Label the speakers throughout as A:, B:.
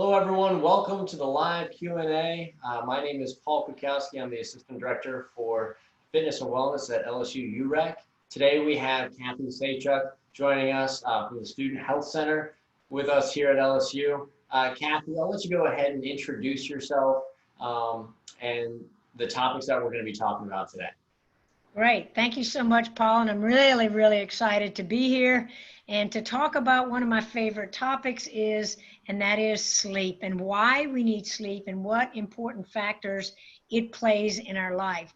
A: Hello, everyone. Welcome to the live Q&A. My name is Paul Kukowski. I'm the Assistant Director for Fitness and Wellness at LSU UREC. Today we have Kathy Sachuk joining us from the Student Health Center with us here at LSU. Kathy, I'll let you go ahead and introduce yourself and the topics that we're going to be talking about today.
B: Great. Thank you so much, Paul. And I'm really, really excited to be here and to talk about one of my favorite topics and that is sleep and why we need sleep and what important factors it plays in our life.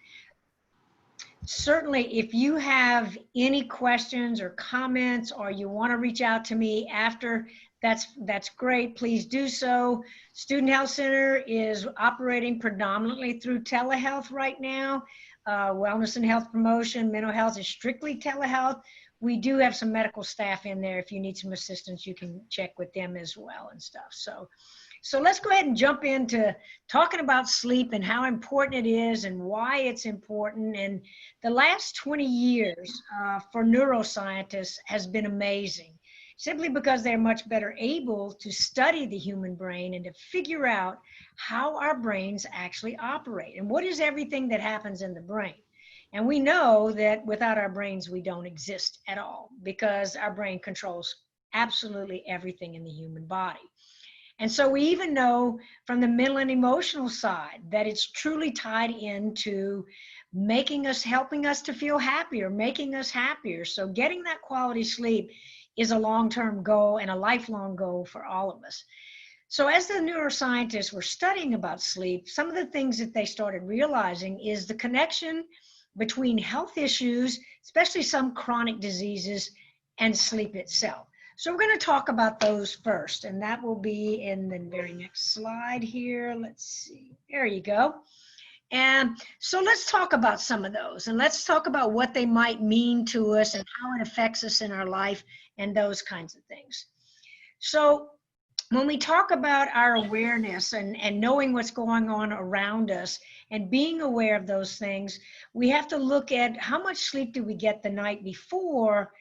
B: Certainly, if you have any questions or comments or you want to reach out to me after, that's great. Please do so. Student Health Center is operating predominantly through telehealth right now. Wellness and health promotion, mental health is strictly telehealth. We do have some medical staff in there. If you need some assistance, you can check with them as well and stuff. So let's go ahead and jump into talking about sleep and how important it is and why it's important. And the last 20 years for neuroscientists has been amazing, simply because they're much better able to study the human brain and to figure out how our brains actually operate and what is everything that happens in the brain. And we know that without our brains, we don't exist at all because our brain controls absolutely everything in the human body. And so we even know from the mental and emotional side that it's truly tied into helping us to feel happier, making us happier. So getting that quality sleep is a long-term goal and a lifelong goal for all of us. So as the neuroscientists were studying about sleep, some of the things that they started realizing is the connection between health issues, especially some chronic diseases, and sleep itself. So we're going to talk about those first, and that will be in the very next slide here. Let's see. There you go. And so let's talk about some of those, and let's talk about what they might mean to us and how it affects us in our life and those kinds of things. So when we talk about our awareness and knowing what's going on around us and being aware of those things, we have to look at how much sleep do we get the night before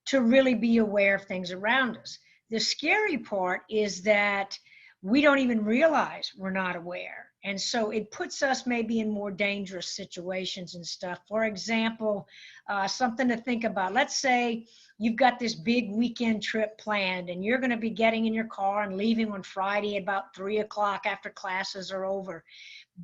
B: to really be aware of things around us. The scary part is that we don't even realize we're not aware. And so it puts us maybe in more dangerous situations and stuff. For example, something to think about. Let's say you've got this big weekend trip planned and you're going to be getting in your car and leaving on Friday at about 3 o'clock after classes are over.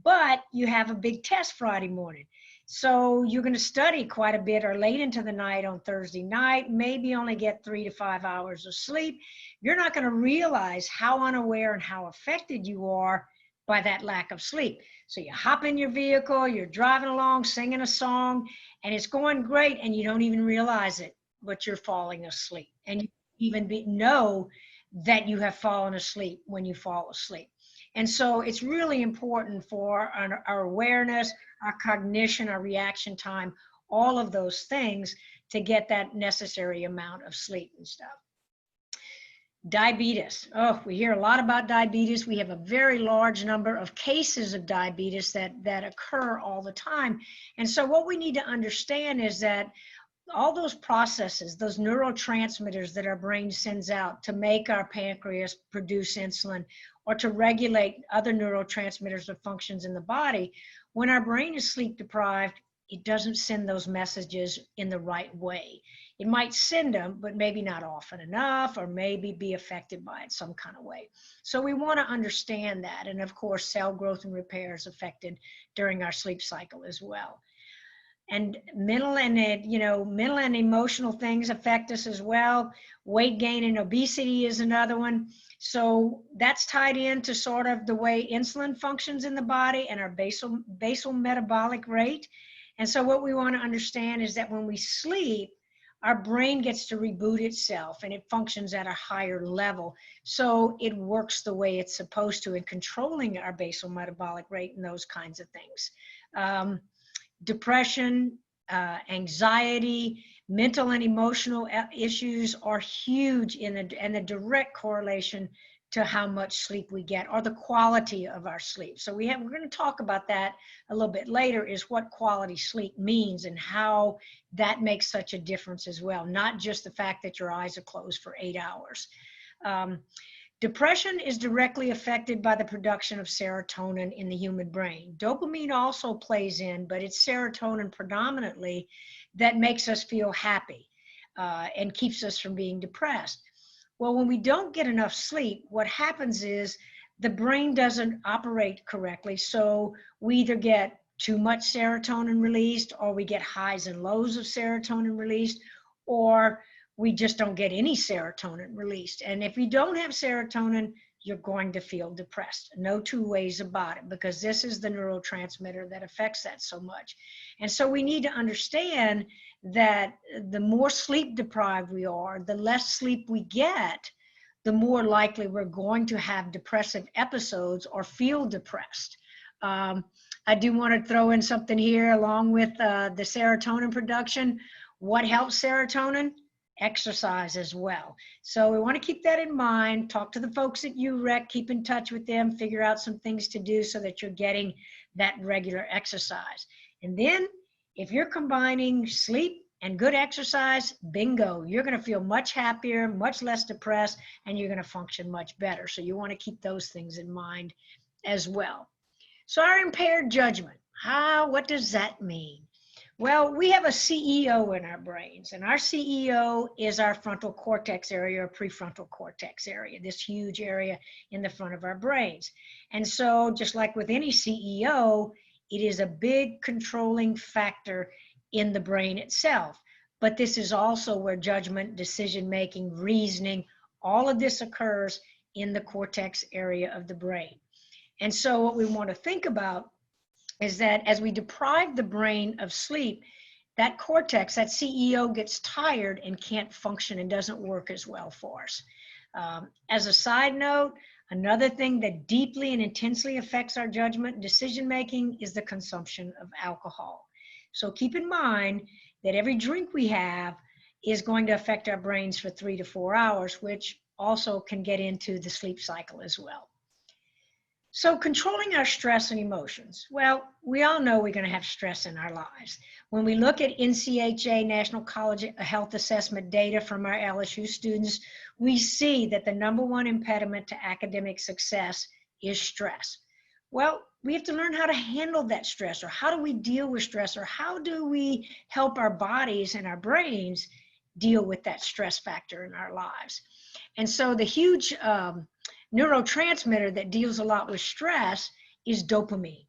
B: But you have a big test Friday morning. So you're going to study quite a bit or late into the night on Thursday night, maybe only get 3 to 5 hours of sleep. You're not going to realize how unaware and how affected you are by that lack of sleep. So you hop in your vehicle, you're driving along, singing a song, and it's going great, and you don't even realize it, but you're falling asleep. And you even know that you have fallen asleep when you fall asleep. And so it's really important for our awareness, our cognition, our reaction time, all of those things to get that necessary amount of sleep and stuff. Diabetes. Oh, we hear a lot about diabetes. We have a very large number of cases of diabetes that occur all the time. And so what we need to understand is that all those processes, those neurotransmitters that our brain sends out to make our pancreas produce insulin or to regulate other neurotransmitters or functions in the body, when our brain is sleep deprived, it doesn't send those messages in the right way. It might send them, but maybe not often enough, or maybe be affected by it some kind of way. So we want to understand that. And of course, cell growth and repair is affected during our sleep cycle as well. And mental and emotional things affect us as well. Weight gain and obesity is another one. So that's tied into sort of the way insulin functions in the body and our basal metabolic rate. And so what we want to understand is that when we sleep, our brain gets to reboot itself and it functions at a higher level. So it works the way it's supposed to in controlling our basal metabolic rate and those kinds of things. Depression, anxiety, mental and emotional issues are huge and the direct correlation to how much sleep we get or the quality of our sleep. So we're going to talk about that a little bit later, is what quality sleep means and how that makes such a difference as well. Not just the fact that your eyes are closed for 8 hours. Depression is directly affected by the production of serotonin in the human brain. Dopamine also plays in, but it's serotonin predominantly that makes us feel happy and keeps us from being depressed. Well, when we don't get enough sleep, what happens is the brain doesn't operate correctly. So we either get too much serotonin released, or we get highs and lows of serotonin released, or we just don't get any serotonin released. And if you don't have serotonin, you're going to feel depressed. No two ways about it, because this is the neurotransmitter that affects that so much. And so we need to understand that the more sleep deprived we are, the less sleep we get, the more likely we're going to have depressive episodes or feel depressed. I do want to throw in something here along with the serotonin production. What helps serotonin? Exercise as well. So we want to keep that in mind. Talk to the folks at UREC, keep in touch with them, figure out some things to do so that you're getting that regular exercise. And then if you're combining sleep and good exercise, bingo, you're going to feel much happier, much less depressed, and you're going to function much better. So you want to keep those things in mind as well. So our impaired judgment, what does that mean? Well, we have a CEO in our brains, and our CEO is our frontal cortex area or prefrontal cortex area, this huge area in the front of our brains. And so just like with any CEO, it is a big controlling factor in the brain itself. But this is also where judgment, decision-making, reasoning, all of this occurs in the cortex area of the brain. And so what we want to think about is that as we deprive the brain of sleep, that cortex, that CEO gets tired and can't function and doesn't work as well for us. As a side note, another thing that deeply and intensely affects our judgment and decision-making is the consumption of alcohol. So keep in mind that every drink we have is going to affect our brains for 3 to 4 hours, which also can get into the sleep cycle as well. So controlling our stress and emotions. Well, we all know we're going to have stress in our lives. When we look at NCHA, National College of Health Assessment data from our LSU students, we see that the #1 impediment to academic success is stress. Well, we have to learn how to handle that stress, or how do we deal with stress, or how do we help our bodies and our brains deal with that stress factor in our lives. And so the huge neurotransmitter that deals a lot with stress is dopamine.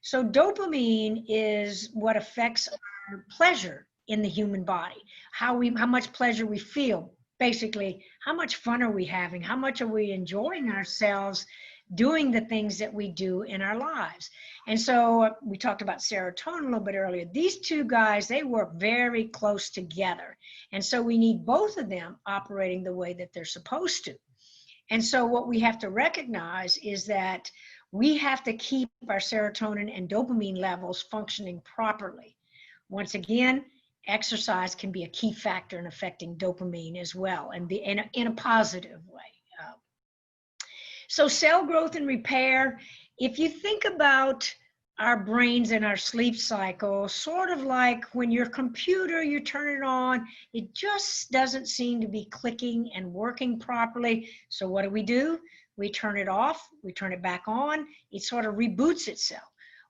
B: So dopamine is what affects our pleasure in the human body, how much pleasure we feel. Basically, how much fun are we having? How much are we enjoying ourselves doing the things that we do in our lives? And so we talked about serotonin a little bit earlier. These two guys, they work very close together. And so we need both of them operating the way that they're supposed to. And so what we have to recognize is that we have to keep our serotonin and dopamine levels functioning properly. Once again, exercise can be a key factor in affecting dopamine as well, and in a positive way. So cell growth and repair, if you think about our brains and our sleep cycle, sort of like when your computer, you turn it on, it just doesn't seem to be clicking and working properly. So what do? We turn it off, we turn it back on, it sort of reboots itself.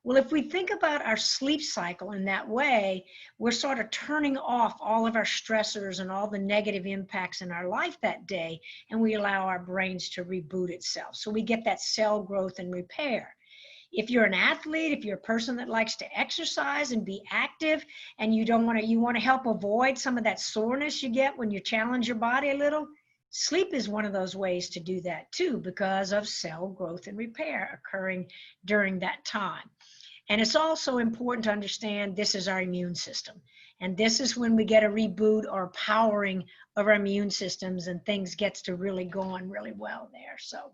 B: Well, if we think about our sleep cycle in that way, we're sort of turning off all of our stressors and all the negative impacts in our life that day, and we allow our brains to reboot itself. So we get that cell growth and repair. If you're an athlete, if you're a person that likes to exercise and be active, and you want to help avoid some of that soreness you get when you challenge your body a little, sleep is one of those ways to do that too, because of cell growth and repair occurring during that time. And it's also important to understand this is our immune system. And this is when we get a reboot or powering of our immune systems, and things gets to really going really well there. So.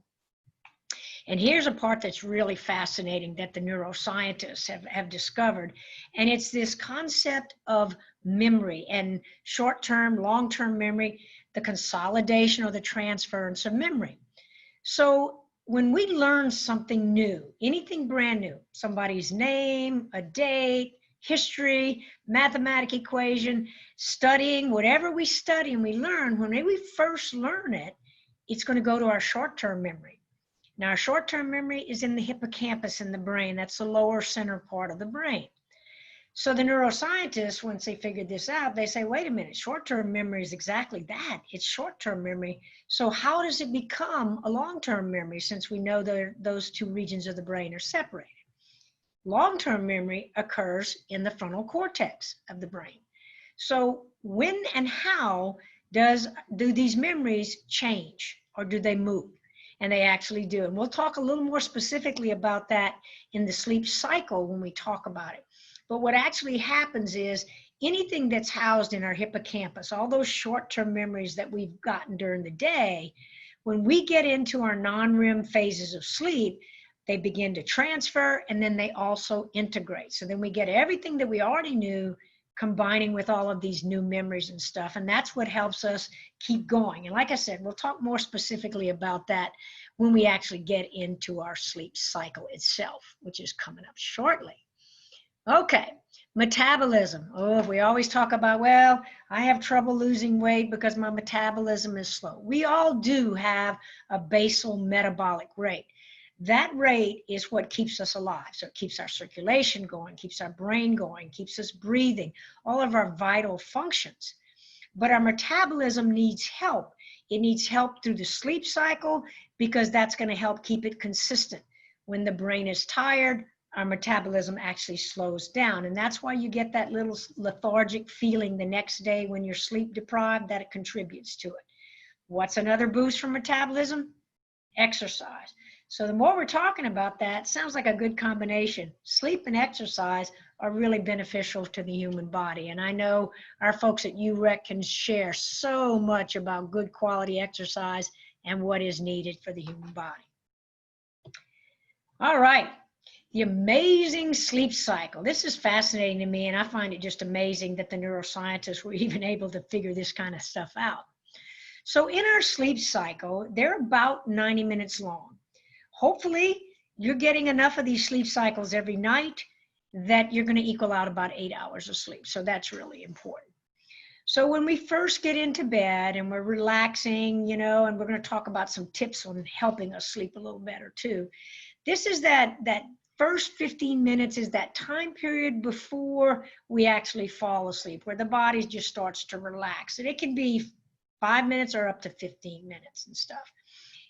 B: And here's a part that's really fascinating that the neuroscientists have discovered. And it's this concept of memory and short-term, long-term memory, the consolidation or the transference of memory. So when we learn something new, anything brand new, somebody's name, a date, history, mathematical equation, studying, whatever we study and we learn, when we first learn it, it's going to go to our short-term memory. Now, our short-term memory is in the hippocampus in the brain. That's the lower center part of the brain. So the neuroscientists, once they figured this out, they say, wait a minute, short-term memory is exactly that. It's short-term memory. So how does it become a long-term memory since we know that those two regions of the brain are separated? Long-term memory occurs in the frontal cortex of the brain. So when and how do these memories change, or do they move? And they actually do. And we'll talk a little more specifically about that in the sleep cycle when we talk about it. But what actually happens is anything that's housed in our hippocampus, all those short-term memories that we've gotten during the day, when we get into our non-REM phases of sleep, they begin to transfer, and then they also integrate. So then we get everything that we already knew combining with all of these new memories and stuff. And that's what helps us keep going. And like I said, we'll talk more specifically about that when we actually get into our sleep cycle itself, which is coming up shortly. Okay, metabolism. Oh, we always talk about, well, I have trouble losing weight because my metabolism is slow. We all do have a basal metabolic rate. That rate is what keeps us alive. So it keeps our circulation going, keeps our brain going, keeps us breathing, all of our vital functions. But our metabolism needs help. It needs help through the sleep cycle because that's going to help keep it consistent. When the brain is tired, our metabolism actually slows down. And that's why you get that little lethargic feeling the next day when you're sleep deprived, that it contributes to it. What's another boost for metabolism? Exercise. So the more we're talking about that, sounds like a good combination. Sleep and exercise are really beneficial to the human body. And I know our folks at UREC can share so much about good quality exercise and what is needed for the human body. All right. The amazing sleep cycle. This is fascinating to me, and I find it just amazing that the neuroscientists were even able to figure this kind of stuff out. So in our sleep cycle, they're about 90 minutes long. Hopefully, you're getting enough of these sleep cycles every night that you're going to equal out about 8 hours of sleep. So that's really important. So when we first get into bed and we're relaxing, you know, and we're going to talk about some tips on helping us sleep a little better too. This is that first 15 minutes is that time period before we actually fall asleep, where the body just starts to relax. And it can be 5 minutes or up to 15 minutes and stuff.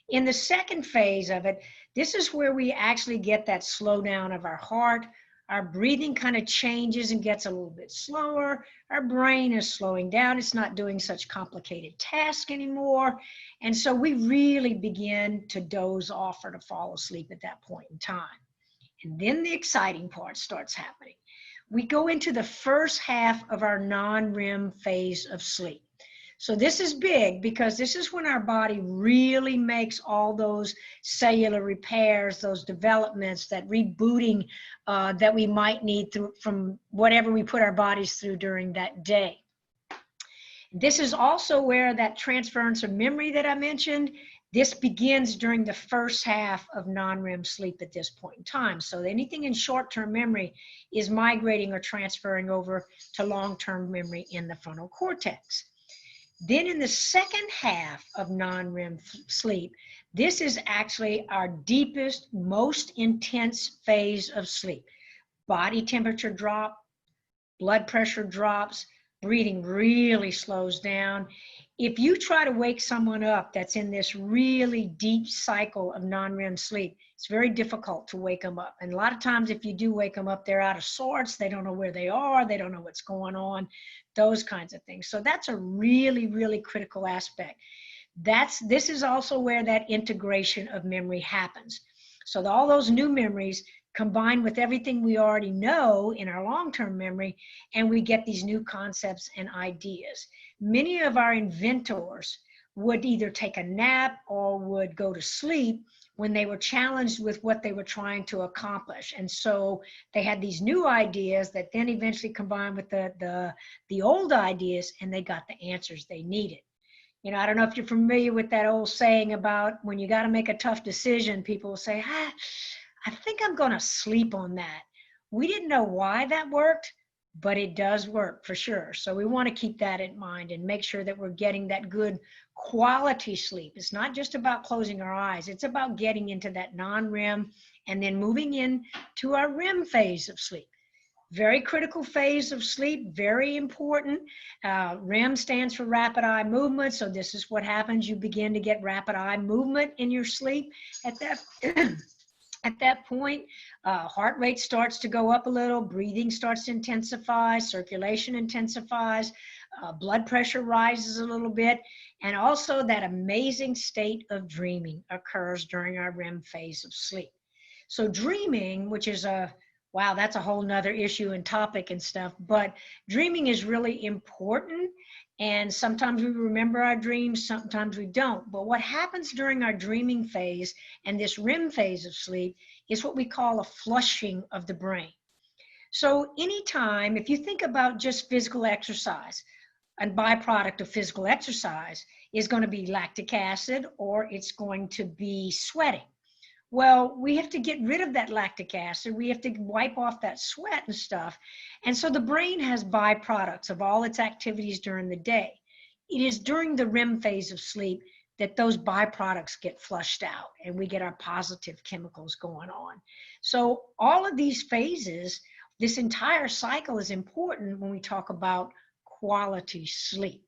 B: In the second phase of it, this is where we actually get that slowdown of our heart. Our breathing kind of changes and gets a little bit slower. Our brain is slowing down. It's not doing such complicated tasks anymore. And so we really begin to doze off or to fall asleep at that point in time. And then the exciting part starts happening. We go into the first half of our non-REM phase of sleep. So this is big because this is when our body really makes all those cellular repairs, those developments, that rebooting that we might need from whatever we put our bodies through during that day. This is also where that transference of memory that I mentioned, this begins during the first half of non-REM sleep at this point in time. So anything in short-term memory is migrating or transferring over to long-term memory in the frontal cortex. Then in the second half of non-REM sleep, this is actually our deepest, most intense phase of sleep. Body temperature drops, blood pressure drops, breathing really slows down. If you try to wake someone up that's in this really deep cycle of non-REM sleep, it's very difficult to wake them up. And a lot of times if you do wake them up, they're out of sorts. They don't know where they are. They don't know what's going on, those kinds of things. So that's a really, really critical aspect. This is also where that integration of memory happens. So all those new memories combined with everything we already know in our long-term memory, and we get these new concepts and ideas. Many of our inventors would either take a nap or would go to sleep when they were challenged with what they were trying to accomplish. And so they had these new ideas that then eventually combined with the old ideas, and they got the answers they needed. You know, I don't know if you're familiar with that old saying about when you got to make a tough decision, people will say, I think I'm going to sleep on that. We didn't know why that worked, but it does work for sure. So we want to keep that in mind and make sure that we're getting that good quality sleep. It's not just about closing our eyes. It's about getting into that non-REM and then moving in to our REM phase of sleep. Very critical phase of sleep, very important. REM stands for rapid eye movement. So this is what happens. You begin to get rapid eye movement in your sleep at that at that point. Heart rate starts to go up a little, breathing starts to intensify, circulation intensifies, blood pressure rises a little bit, and also that amazing state of dreaming occurs during our REM phase of sleep. So dreaming, which is wow, that's a whole nother issue and topic and stuff, but dreaming is really important. And sometimes we remember our dreams, sometimes we don't. But what happens during our dreaming phase and this REM phase of sleep is what we call a flushing of the brain. So anytime, if you think about just physical exercise, a byproduct of physical exercise is going to be lactic acid, or it's going to be sweating. Well, we have to get rid of that lactic acid. We have to wipe off that sweat and stuff. And so the brain has byproducts of all its activities during the day. It is during the REM phase of sleep that those byproducts get flushed out and we get our positive chemicals going on. So all of these phases, this entire cycle is important when we talk about quality sleep.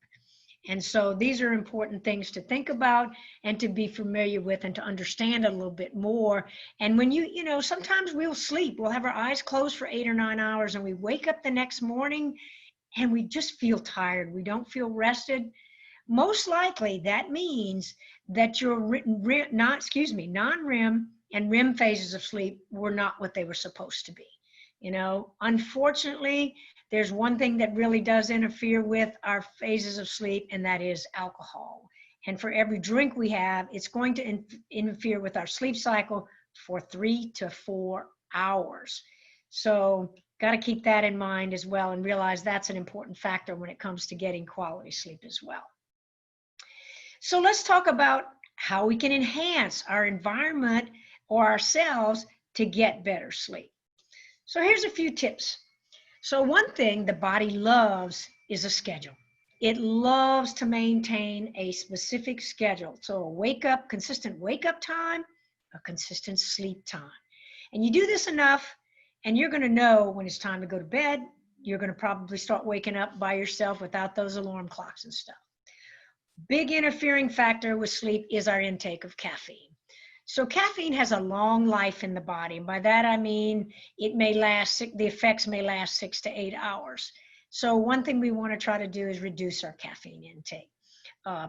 B: And so these are important things to think about and to be familiar with and to understand a little bit more. And when you know, sometimes we'll sleep, we'll have our eyes closed for 8 or 9 hours and we wake up the next morning and we just feel tired. We don't feel rested. Most likely that means that your non-REM and REM phases of sleep were not what they were supposed to be. You know, unfortunately, there's one thing that really does interfere with our phases of sleep, and that is alcohol. And for every drink we have, it's going to interfere with our sleep cycle for 3 to 4 hours. So got to keep that in mind as well and realize that's an important factor when it comes to getting quality sleep as well. So let's talk about how we can enhance our environment or ourselves to get better sleep. So here's a few tips. So one thing the body loves is a schedule. It loves to maintain a specific schedule. So a consistent wake up time, a consistent sleep time. And you do this enough and you're going to know when it's time to go to bed. You're going to probably start waking up by yourself without those alarm clocks and stuff. Big interfering factor with sleep is our intake of caffeine. So caffeine has a long life in the body. And by that, I mean, the effects may last 6 to 8 hours. So one thing we want to try to do is reduce our caffeine intake.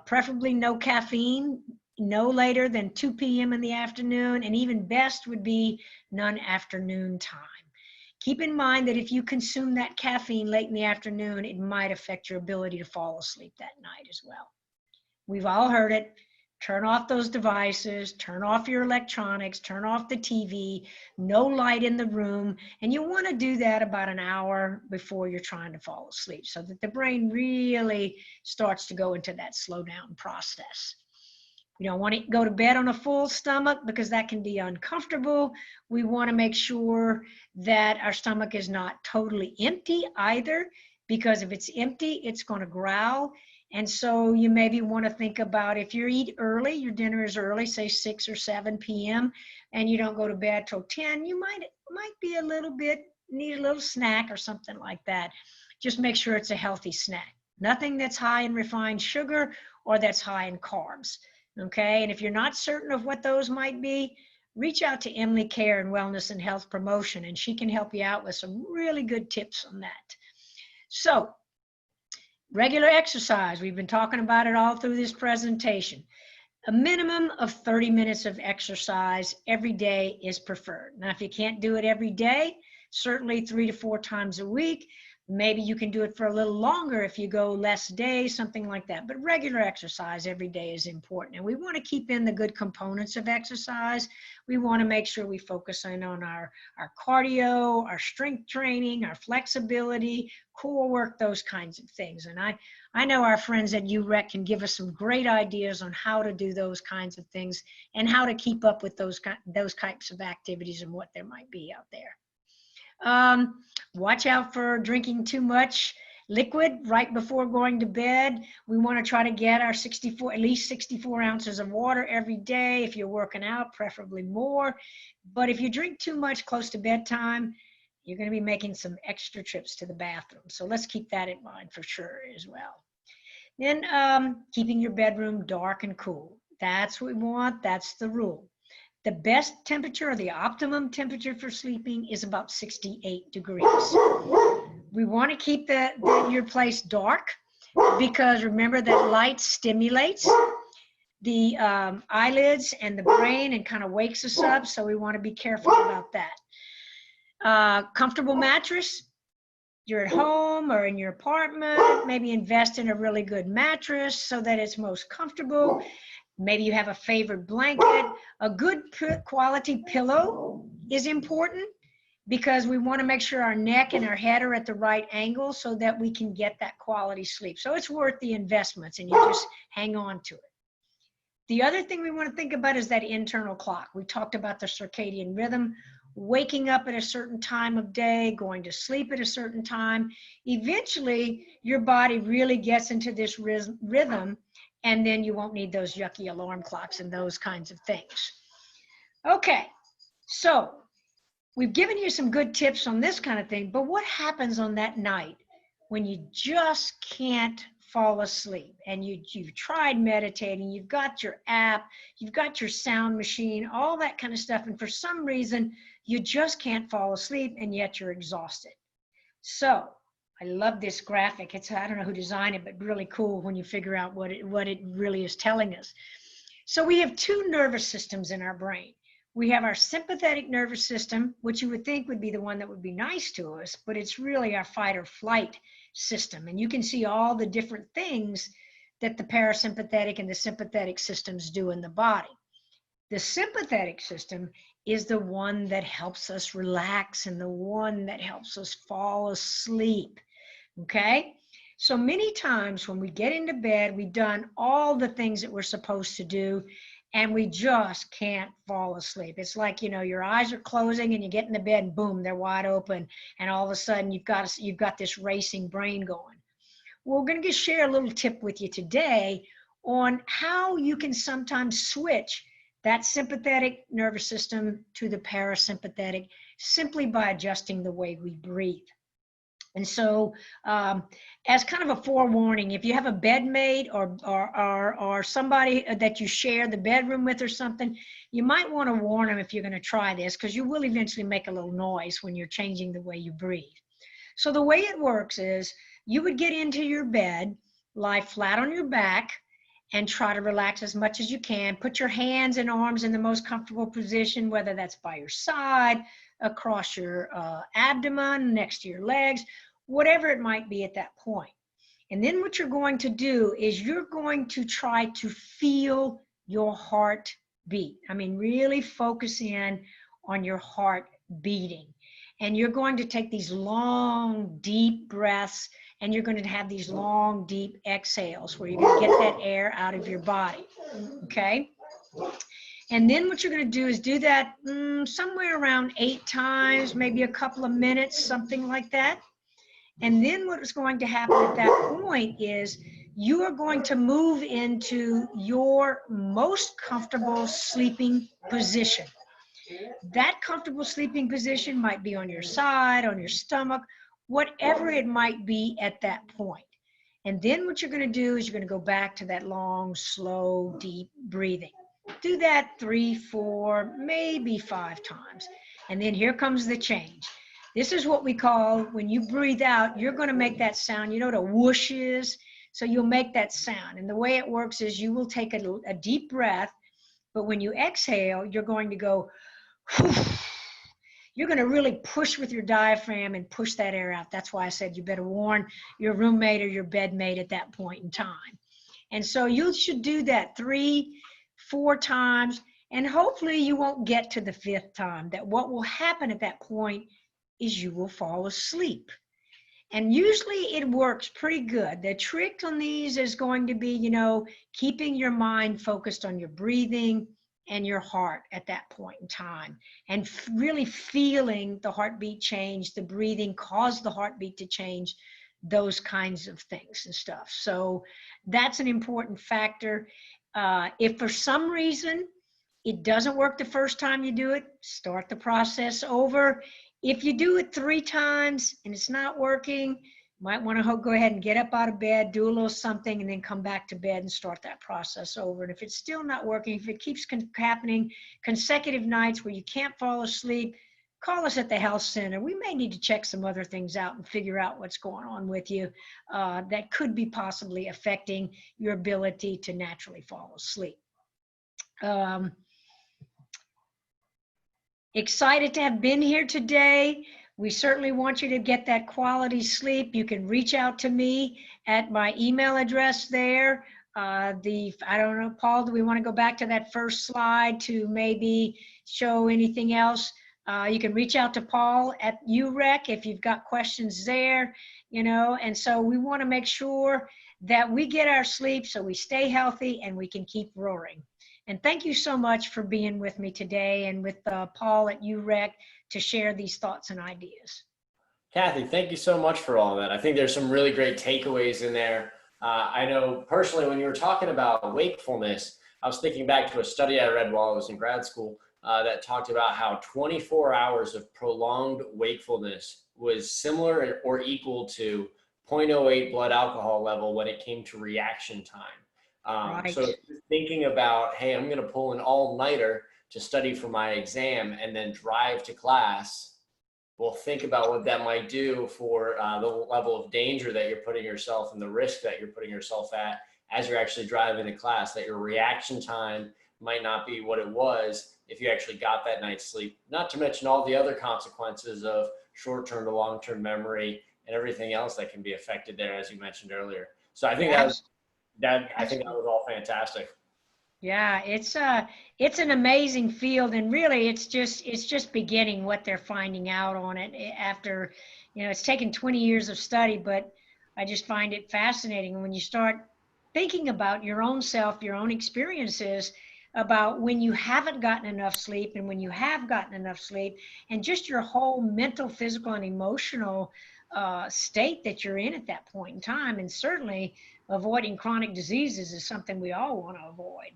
B: Preferably no caffeine, no later than 2 p.m. in the afternoon, and even best would be none afternoon time. Keep in mind that if you consume that caffeine late in the afternoon, it might affect your ability to fall asleep that night as well. We've all heard it. Turn off those devices, turn off your electronics, turn off the TV, no light in the room. And you want to do that about an hour before you're trying to fall asleep so that the brain really starts to go into that slow down process. We don't want to go to bed on a full stomach because that can be uncomfortable. We want to make sure that our stomach is not totally empty either, because if it's empty, it's going to growl. And so you maybe want to think about, if you eat early, your dinner is early, say 6 or 7 p.m., and you don't go to bed till 10, you might be need a little snack or something like that. Just make sure it's a healthy snack. Nothing that's high in refined sugar or that's high in carbs. Okay, and if you're not certain of what those might be, reach out to Emily Care and Wellness and Health Promotion, and she can help you out with some really good tips on that. So, regular exercise, we've been talking about it all through this presentation. A minimum of 30 minutes of exercise every day is preferred. Now, if you can't do it every day, certainly 3 to 4 times a week. Maybe you can do it for a little longer if you go less days, something like that. But regular exercise every day is important. And we want to keep in the good components of exercise. We want to make sure we focus in on our cardio, our strength training, our flexibility, core work, those kinds of things. And I know our friends at UREC can give us some great ideas on how to do those kinds of things and how to keep up with those types of activities and what there might be out there. Watch out for drinking too much liquid right before going to bed. We want to try to get our at least 64 ounces of water every day. If you're working out, preferably more. But if you drink too much close to bedtime, you're going to be making some extra trips to the bathroom. So let's keep that in mind for sure as well. Then keeping your bedroom dark and cool. That's what we want. That's the rule. The best temperature, or the optimum temperature for sleeping, is about 68 degrees. We want to keep your place dark because remember that light stimulates the eyelids and the brain and kind of wakes us up. So we want to be careful about that. Comfortable mattress. You're at home or in your apartment, maybe invest in a really good mattress so that it's most comfortable. Maybe you have a favorite blanket. A good quality pillow is important because we want to make sure our neck and our head are at the right angle so that we can get that quality sleep. So it's worth the investments, and you just hang on to it. The other thing we want to think about is that internal clock. We talked about the circadian rhythm, waking up at a certain time of day, going to sleep at a certain time. Eventually, your body really gets into this rhythm, and then you won't need those yucky alarm clocks and those kinds of things. Okay, so we've given you some good tips on this kind of thing, but what happens on that night when you just can't fall asleep and you've tried meditating, you've got your app, you've got your sound machine, all that kind of stuff, and for some reason you just can't fall asleep and yet you're exhausted? So I love this graphic. I don't know who designed it, but really cool when you figure out what it really is telling us. So we have two nervous systems in our brain. We have our sympathetic nervous system, which you would think would be the one that would be nice to us, but it's really our fight or flight system. And you can see all the different things that the parasympathetic and the sympathetic systems do in the body. The sympathetic system is the one that helps us relax and the one that helps us fall asleep, okay? So many times when we get into bed, we've done all the things that we're supposed to do, and we just can't fall asleep. It's like, your eyes are closing and you get in the bed and boom, they're wide open. And all of a sudden you've got this racing brain going. Well, we're going to share a little tip with you today on how you can sometimes switch that sympathetic nervous system to the parasympathetic simply by adjusting the way we breathe. And so as kind of a forewarning, if you have a bedmate or somebody that you share the bedroom with or something, you might want to warn them if you're going to try this, because you will eventually make a little noise when you're changing the way you breathe. So the way it works is you would get into your bed, lie flat on your back, and try to relax as much as you can. Put your hands and arms in the most comfortable position, whether that's by your side, across your abdomen, next to your legs, whatever it might be at that point. And then what you're going to do is you're going to try to feel your heart beat. I mean, really focus in on your heart beating. And you're going to take these long, deep breaths, and you're going to have these long, deep exhales where you're going to get that air out of your body, okay? And then what you're going to do is do that somewhere around 8 times, maybe a couple of minutes, something like that. And then what is going to happen at that point is you are going to move into your most comfortable sleeping position. That comfortable sleeping position might be on your side, on your stomach, whatever it might be at that point. And then what you're going to do is you're going to go back to that long, slow, deep breathing. Do that 3, 4, maybe 5 times. And then here comes the change. This is what we call, when you breathe out, you're going to make that sound. You know what a whoosh is? So you'll make that sound. And the way it works is you will take a deep breath, but when you exhale, you're going to go, you're going to really push with your diaphragm and push that air out. That's why I said you better warn your roommate or your bedmate at that point in time. And so you should do that 3, 4 times, and hopefully you won't get to the 5th time. That what will happen at that point is you will fall asleep. And usually it works pretty good. The trick on these is going to be, keeping your mind focused on your breathing, and your heart at that point in time, and really feeling the heartbeat change, the breathing cause the heartbeat to change, those kinds of things and stuff. So that's an important factor. If for some reason it doesn't work the first time you do it, start the process over. If you do it 3 times and it's not working, might want to go ahead and get up out of bed, do a little something, and then come back to bed and start that process over. And if it's still not working, if it keeps happening consecutive nights where you can't fall asleep, call us at the health center. We may need to check some other things out and figure out what's going on with you that could be possibly affecting your ability to naturally fall asleep. Excited to have been here today. We certainly want you to get that quality sleep. You can reach out to me at my email address there. I don't know, Paul, do we want to go back to that first slide to maybe show anything else? You can reach out to Paul at UREC if you've got questions there, and so we want to make sure that we get our sleep so we stay healthy and we can keep roaring. And thank you so much for being with me today and with Paul at UREC to share these thoughts and ideas.
A: Kathy, thank you so much for all that. I think there's some really great takeaways in there. I know personally, when you were talking about wakefulness, I was thinking back to a study I read while I was in grad school that talked about how 24 hours of prolonged wakefulness was similar or equal to 0.08 blood alcohol level when it came to reaction time.
B: Right.
A: So thinking about, hey, I'm going to pull an all-nighter to study for my exam and then drive to class, well, think about what that might do for the level of danger that you're putting yourself and the risk that you're putting yourself at as you're actually driving to class, that your reaction time might not be what it was if you actually got that night's sleep, not to mention all the other consequences of short-term to long-term memory and everything else that can be affected there, as you mentioned earlier. So I think I think that was all fantastic.
B: Yeah, it's an amazing field, and really it's just beginning what they're finding out on it after, it's taken 20 years of study, but I just find it fascinating when you start thinking about your own self, your own experiences about when you haven't gotten enough sleep and when you have gotten enough sleep, and just your whole mental, physical, and emotional state that you're in at that point in time. And certainly avoiding chronic diseases is something we all want to avoid.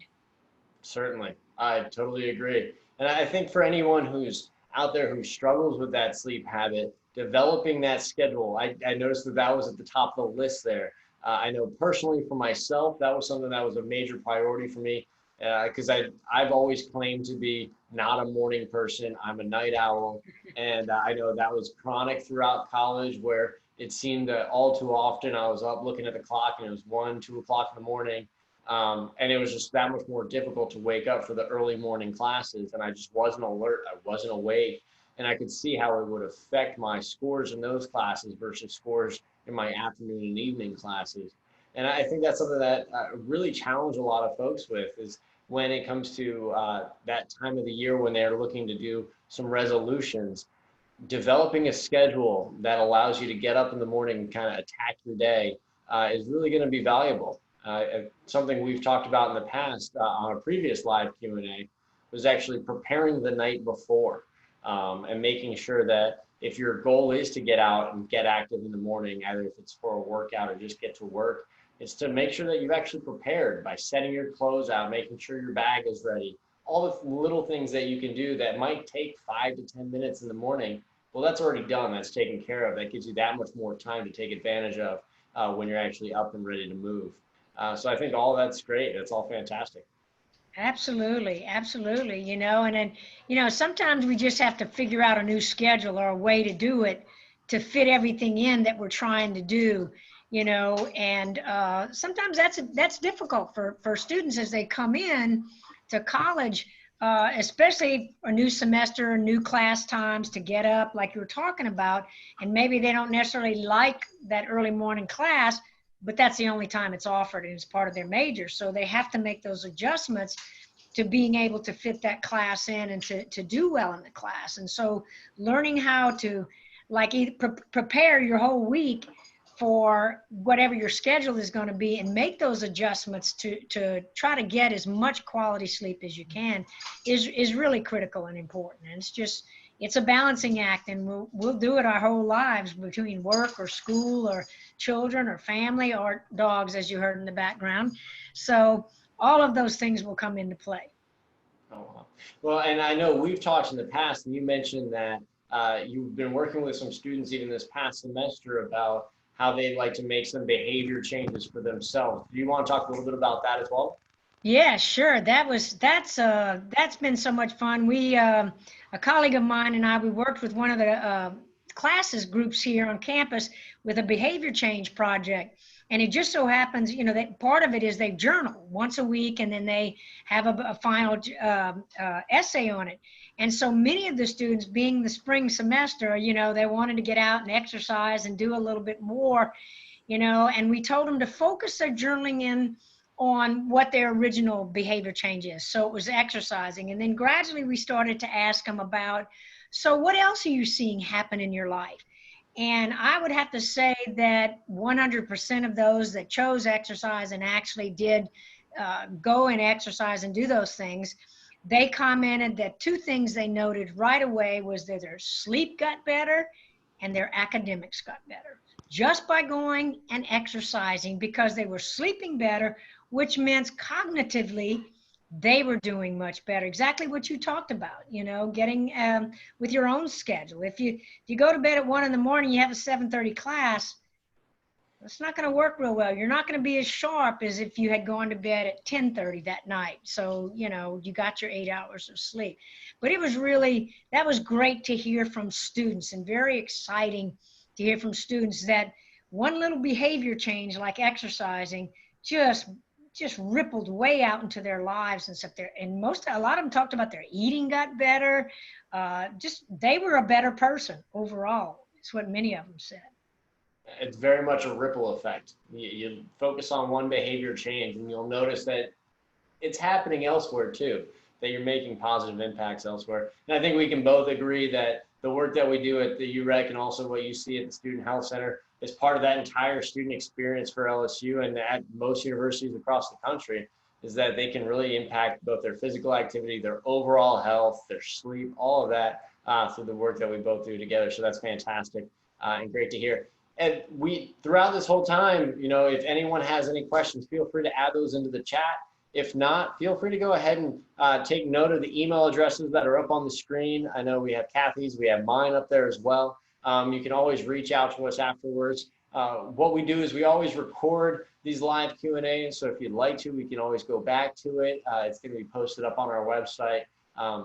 A: Certainly. I totally agree. And I think for anyone who's out there who struggles with that sleep habit, developing that schedule, I noticed that was at the top of the list there. I know personally for myself, that was something that was a major priority for me because I've always claimed to be not a morning person. I'm a night owl. And I know that was chronic throughout college, where it seemed that all too often I was up looking at the clock and it was 1, 2 o'clock in the morning. And it was just that much more difficult to wake up for the early morning classes. And I just wasn't alert. I wasn't awake. And I could see how it would affect my scores in those classes versus scores in my afternoon and evening classes. And I think that's something that I really challenge a lot of folks with, is when it comes to that time of the year when they're looking to do some resolutions, developing a schedule that allows you to get up in the morning and kind of attack your day is really going to be valuable. Something we've talked about in the past on a previous live Q&A was actually preparing the night before and making sure that if your goal is to get out and get active in the morning, either if it's for a workout or just get to work, it's to make sure that you've actually prepared by setting your clothes out, making sure your bag is ready, all the little things that you can do that might take 5 to 10 minutes in the morning. Well, that's already done. That's taken care of. That gives you that much more time to take advantage of when you're actually up and ready to move. So I think all that's great. It's all fantastic.
B: Absolutely, absolutely. And then, sometimes we just have to figure out a new schedule or a way to do it to fit everything in that we're trying to do, and sometimes that's difficult for students as they come in to college, especially a new semester, new class times to get up like you were talking about, and maybe they don't necessarily like that early morning class, but that's the only time it's offered and it's part of their major. So they have to make those adjustments to being able to fit that class in and to do well in the class. And so learning how to prepare your whole week for whatever your schedule is going to be and make those adjustments to try to get as much quality sleep as you can is really critical and important. And it's a balancing act, and we'll do it our whole lives between work or school or children or family or dogs, as you heard in the background. So all of those things will come into play.
A: Oh, wow. Well, and I know we've talked in the past, and you mentioned that you've been working with some students even this past semester about how they'd like to make some behavior changes for themselves. Do you want to talk a little bit about that as well?
B: Yeah, sure. That's been so much fun. A colleague of mine and I, we worked with one of the classes groups here on campus with a behavior change project. And it just so happens, that part of it is they journal once a week, and then they have a final essay on it. And so many of the students, being the spring semester, they wanted to get out and exercise and do a little bit more, and we told them to focus their journaling in on what their original behavior change is. So it was exercising. And then gradually we started to ask them about, so what else are you seeing happen in your life? And I would have to say that 100% of those that chose exercise and actually did go and exercise and do those things, they commented that two things they noted right away was that their sleep got better and their academics got better just by going and exercising, because they were sleeping better, which meant cognitively they were doing much better. Exactly what you talked about, getting with your own schedule. If you go to bed at 1 a.m, you have a 7:30 class, it's not going to work real well. You're not going to be as sharp as if you had gone to bed at 10:30 that night. So, you got your 8 hours of sleep. But that was great to hear from students, and very exciting to hear from students that one little behavior change like exercising just rippled way out into their lives and stuff there. And a lot of them talked about their eating got better. They were a better person overall. It's what many of them said.
A: It's very much a ripple effect. You focus on one behavior change, and you'll notice that it's happening elsewhere too, that you're making positive impacts elsewhere. And I think we can both agree that the work that we do at the UREC and also what you see at the Student Health Center is part of that entire student experience for LSU and at most universities across the country, is that they can really impact both their physical activity, their overall health, their sleep, all of that through the work that we both do together. So that's fantastic and great to hear. And throughout this whole time, if anyone has any questions, feel free to add those into the chat. If not, feel free to go ahead and take note of the email addresses that are up on the screen. I know we have Kathy's, we have mine up there as well. You can always reach out to us afterwards. What we do is we always record these live Q&As, so if you'd like to, we can always go back to it. It's going to be posted up on our website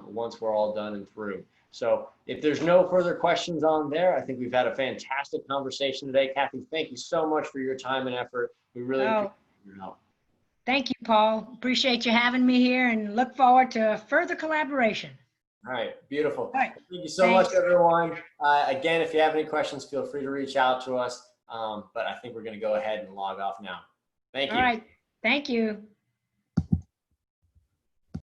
A: once we're all done and through. So if there's no further questions on there, I think we've had a fantastic conversation today. Kathy, thank you so much for your time and effort. We really appreciate your help.
B: Thank you, Paul. Appreciate you having me here, and look forward to further collaboration.
A: All right, beautiful.
B: All right.
A: Thank you so much, everyone. Again, if you have any questions, feel free to reach out to us. But I think we're going to go ahead and log off now. Thank you.
B: All right. Thank you.